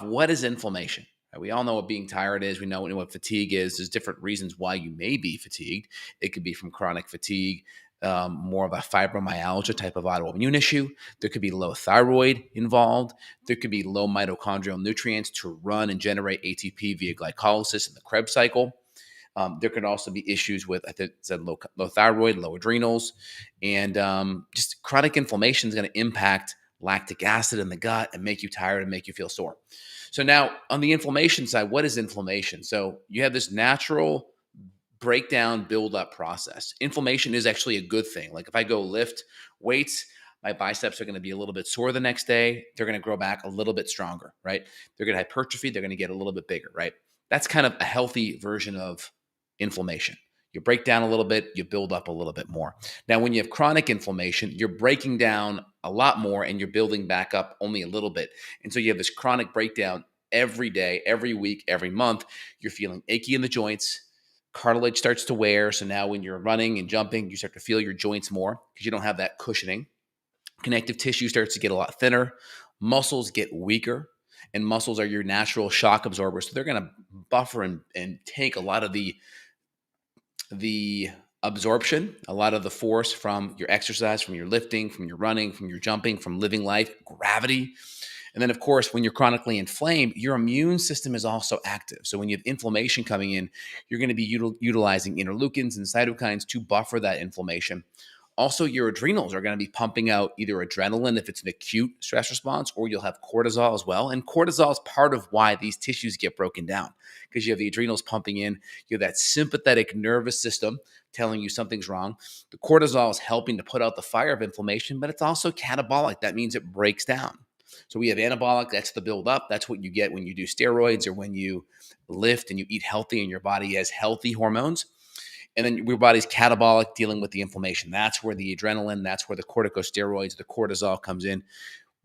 What is inflammation? We all know what being tired is. We know what fatigue is. There's different reasons why you may be fatigued. It could be from chronic fatigue, more of a fibromyalgia type of autoimmune issue. There could be low thyroid involved. There could be low mitochondrial nutrients to run and generate ATP via glycolysis in the Krebs cycle. There could also be issues with, I think, said low thyroid, low adrenals, and just chronic inflammation is going to impact lactic acid in the gut and make you tired and make you feel sore. So now on the inflammation side, what is inflammation? So you have this natural breakdown build-up process. Inflammation is actually a good thing. Like if I go lift weights, my biceps are going to be a little bit sore the next day. They're going to grow back a little bit stronger, right? They're going to hypertrophy. They're going to get a little bit bigger, right? That's kind of a healthy version of inflammation. You break down a little bit, you build up a little bit more. Now, when you have chronic inflammation, you're breaking down a lot more and you're building back up only a little bit. And so you have this chronic breakdown every day, every week, every month. You're feeling achy in the joints. Cartilage starts to wear. So now when you're running and jumping, you start to feel your joints more because you don't have that cushioning. Connective tissue starts to get a lot thinner. Muscles get weaker. And muscles are your natural shock absorbers. So they're going to buffer and take a lot of the absorption, a lot of the force from your exercise, from your lifting, from your running, from your jumping, from living life, gravity. And then, of course, when you're chronically inflamed, your immune system is also active. So when you have inflammation coming in, you're going to be utilizing interleukins and cytokines to buffer that inflammation. Also, your adrenals are going to be pumping out either adrenaline if it's an acute stress response, or you'll have cortisol as well. And cortisol is part of why these tissues get broken down because you have the adrenals pumping in. You have that sympathetic nervous system telling you something's wrong. The cortisol is helping to put out the fire of inflammation, but it's also catabolic. That means it breaks down. So we have anabolic, that's the buildup. That's what you get when you do steroids or when you lift and you eat healthy and your body has healthy hormones. And then your body's catabolic, dealing with the inflammation. That's where the adrenaline, that's where the corticosteroids, the cortisol comes in.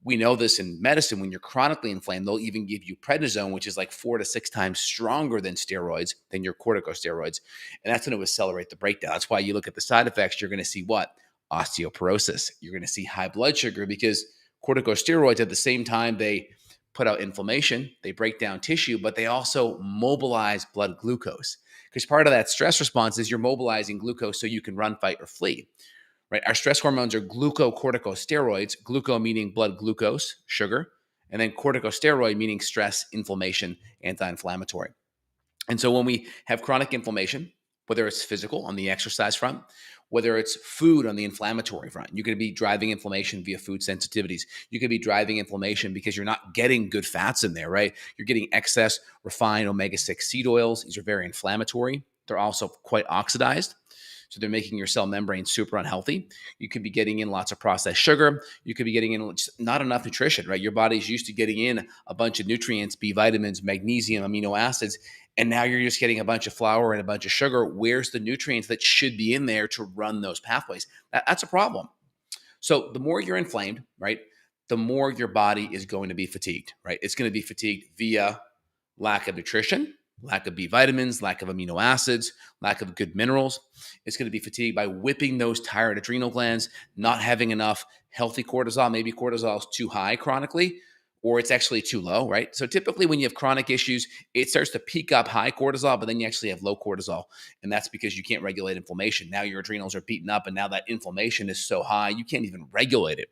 We know this in medicine. When you're chronically inflamed, they'll even give you prednisone, which is like 4 to 6 times stronger than steroids, than your corticosteroids. And that's going to accelerate the breakdown. That's why you look at the side effects, you're going to see what? Osteoporosis. You're going to see high blood sugar because corticosteroids, at the same time they put out inflammation, they break down tissue, but they also mobilize blood glucose. Because part of that stress response is you're mobilizing glucose so you can run, fight, or flee, right? Our stress hormones are glucocorticosteroids, gluco meaning blood glucose, sugar, and then corticosteroid meaning stress, inflammation, anti-inflammatory. And so when we have chronic inflammation, whether it's physical on the exercise front, whether it's food on the inflammatory front, you could be driving inflammation via food sensitivities. You could be driving inflammation because you're not getting good fats in there, right? You're getting excess refined omega-6 seed oils. These are very inflammatory. They're also quite oxidized. So they're making your cell membrane super unhealthy. You could be getting in lots of processed sugar. You could be getting in not enough nutrition, right? Your body's used to getting in a bunch of nutrients, B vitamins, magnesium, amino acids, and now you're just getting a bunch of flour and a bunch of sugar. Where's the nutrients that should be in there to run those pathways? That's a problem. So the more you're inflamed, right, the more your body is going to be fatigued, right? It's going to be fatigued via lack of nutrition, lack of B vitamins, lack of amino acids, lack of good minerals. It's going to be fatigued by whipping those tired adrenal glands, not having enough healthy cortisol. Maybe cortisol is too high chronically, or it's actually too low, right? So typically when you have chronic issues, it starts to peak up high cortisol, but then you actually have low cortisol. And that's because you can't regulate inflammation. Now your adrenals are beaten up, and now that inflammation is so high, you can't even regulate it.